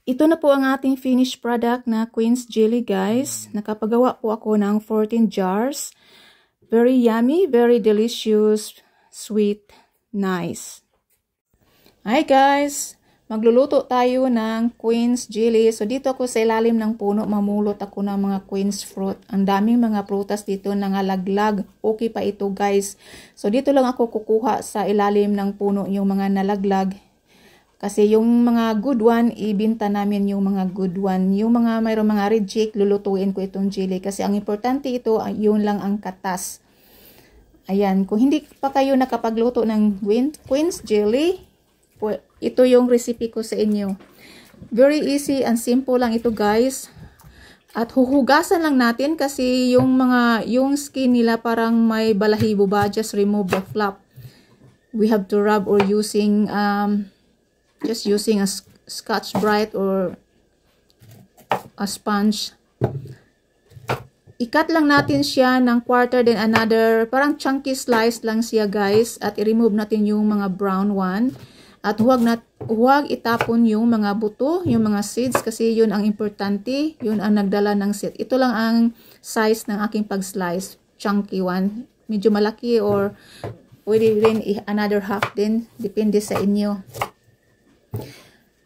Ito na po ang ating finished product na Queen's Jelly, guys. Nakapagawa po ako ng 14 jars. Very yummy, very delicious, sweet, nice. Hi guys! Magluluto tayo ng Queen's Jelly. So dito ako sa ilalim ng puno, mamulot ako ng mga Queen's fruit. Ang daming mga prutas dito nangalaglag. Okay pa ito, guys. So dito lang ako kukuha sa ilalim ng puno yung mga nalaglag. Kasi yung mga good one, ibinta namin yung mga good one. Yung mga mayroong mga reject, lulutuin ko itong jelly. Kasi ang importante ito, yun lang ang katas. Ayan, kung hindi pa kayo nakapagluto ng Queen's Jelly, ito yung recipe ko sa inyo. Very easy and simple lang ito, guys. At huhugasan lang natin kasi yung skin nila parang may balahibo ba. Just remove the flap. We have to rub or using just using a Scotch-Brite or a sponge. I-cut lang natin siya ng quarter then another, parang chunky slice lang siya, guys. At i-remove natin yung mga brown one. At huwag itapon yung mga buto, yung mga seeds kasi yun ang importante. Yun ang nagdala ng seed. Ito lang ang size ng aking pag-slice. Chunky one. Medyo malaki or pwede rin another half din. Depende sa inyo.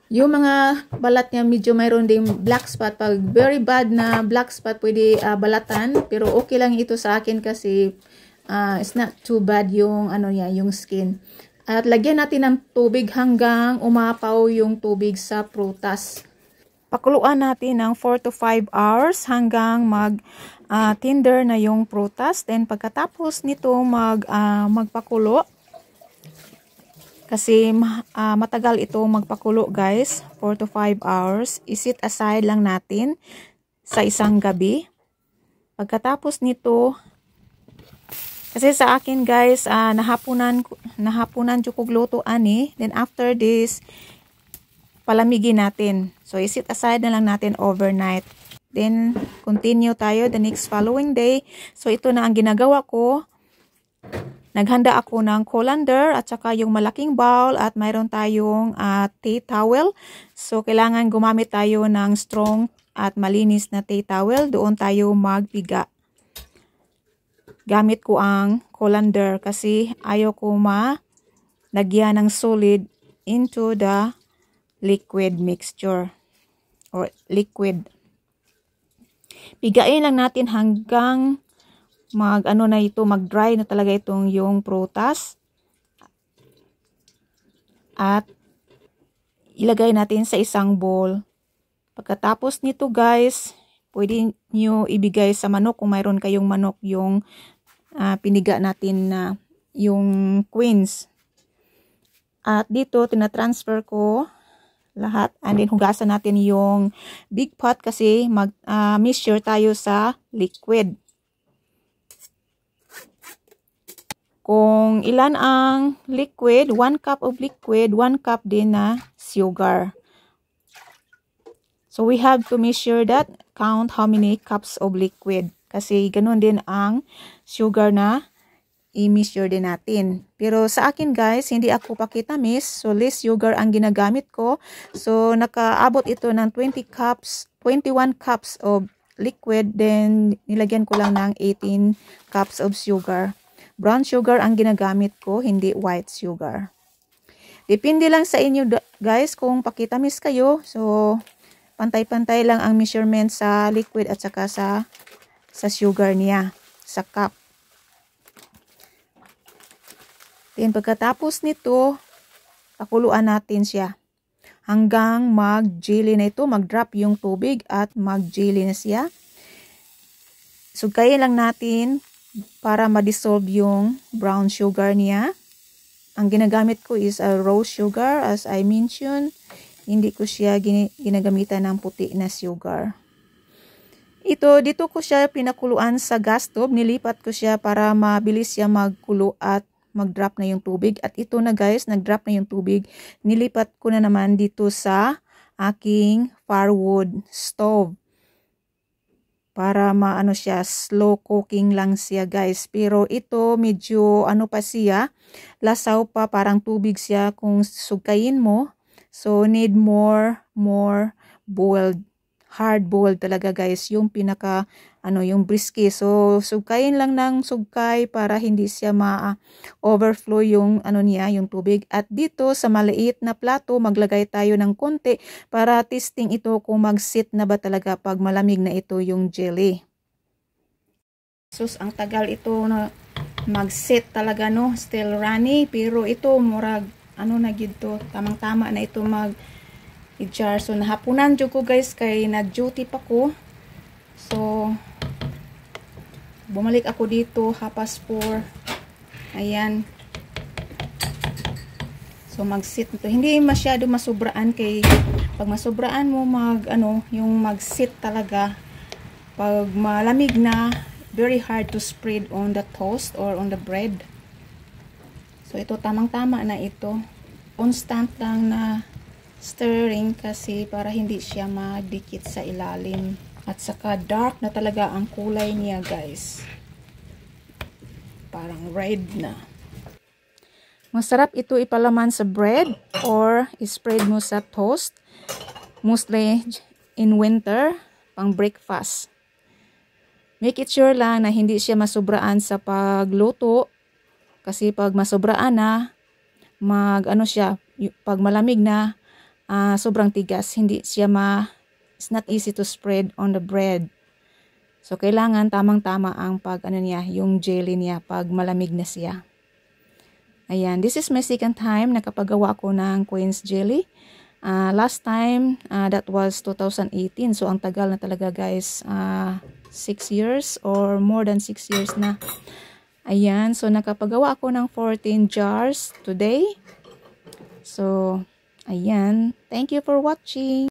Yung mga balat niya medyo mayroon ding black spot. Pag very bad na black spot, pwede balatan. Pero okay lang ito sa akin kasi it's not too bad yung yung skin. At lagyan natin ng tubig hanggang umapaw yung tubig sa prutas. Pakuluan natin ng 4 to 5 hours hanggang tender na yung prutas. Then pagkatapos nito magpakulo, kasi matagal ito magpakulo, guys, 4 to 5 hours. I-set aside lang natin sa isang gabi. Pagkatapos nito, kasi sa akin, guys, nahapunan jukog luto ani. Then after this, palamigin natin. So i-set aside na lang natin overnight. Then continue tayo the next following day. So ito na ang ginagawa ko. Naghanda ako ng colander at saka yung malaking bowl at mayroon tayong tea towel. So, kailangan gumamit tayo ng strong at malinis na tea towel. Doon tayo magpiga. Gamit ko ang colander kasi ayaw ko lagyan ng solid into the liquid mixture or liquid. Pigain lang natin hanggang mag-dry na talaga yung prutas. At ilagay natin sa isang bowl. Pagkatapos nito, guys, pwede nyo ibigay sa manok kung mayroon kayong manok yung piniga natin na yung Queen's. At dito, tinatransfer ko lahat. And then, hugasan natin yung big pot kasi mixture tayo sa liquid. Kung ilan ang liquid, 1 cup of liquid, 1 cup din na sugar. So we have to measure that, count how many cups of liquid. Kasi ganun din ang sugar na i-measure din natin. Pero sa akin, guys, hindi ako pakitamis. So less sugar ang ginagamit ko. So nakaabot ito ng 21 cups of liquid. Then nilagyan ko lang ng 18 cups of sugar. Brown sugar ang ginagamit ko, hindi white sugar. Depende lang sa inyo, guys, kung pakitamis kayo. So, pantay-pantay lang ang measurement sa liquid at saka sa sugar niya, sa cup. Then, pagkatapos nito, pakuluan natin siya. Hanggang mag-jelly na ito, mag-drop yung tubig at mag-jelly na siya. Sugayin lang natin para ma-dissolve yung brown sugar niya. Ang ginagamit ko is a rose sugar, as I mentioned. Hindi ko siya ginagamitan ng puti na sugar. Dito ko siya pinakuluan sa gas stove. Nilipat ko siya para mabilis siya magkulo at mag-drop na yung tubig. At ito na, guys, nag-drop na yung tubig. Nilipat ko na naman dito sa aking firewood stove. Para siya, slow cooking lang siya, guys. Pero ito medyo pa siya, lasaw pa, parang tubig siya kung sugayin mo. So need more boiled, hard boiled talaga guys, yung pinaka yung brisket. So sugkayin lang ng sugkay para hindi siya overflow yung niya, yung tubig. At dito sa maliit na plato, maglagay tayo ng konti para testing ito kung mag-sit na ba talaga pag malamig na ito yung jelly. Sus, ang tagal ito na mag-sit talaga, no, still runny, pero ito murag na gito, tamang-tama na ito i-jar. So nahapunan jud ko guys kay nag-duty pa ko. So bumalik ako dito 3:30. Ayan. So mag-sit nito. Hindi masyado masubraan kay pag masubraan mo yung mag-sit talaga pag malamig na, very hard to spread on the toast or on the bread. So ito tamang-tama na ito. Constant lang na stirring kasi para hindi siya madikit sa ilalim. At saka dark na talaga ang kulay niya guys. Parang red na. Masarap ito ipalaman sa bread or spread mo sa toast. Mostly in winter, pang breakfast. Make it sure lang na hindi siya masubraan sa pagluto. Kasi pag masobraan na, pag malamig na, sobrang tigas, hindi siya it's not easy to spread on the bread. So kailangan tamang-tama ang yung jelly niya pag malamig na siya. Ayan, this is my second time nakapagawa ko ng Queen's jelly. Last time, that was 2018. So ang tagal na talaga guys, 6 years or more than 6 years na. Ayan, so nakapagawa ako ng 14 jars today. So, ayan. Thank you for watching.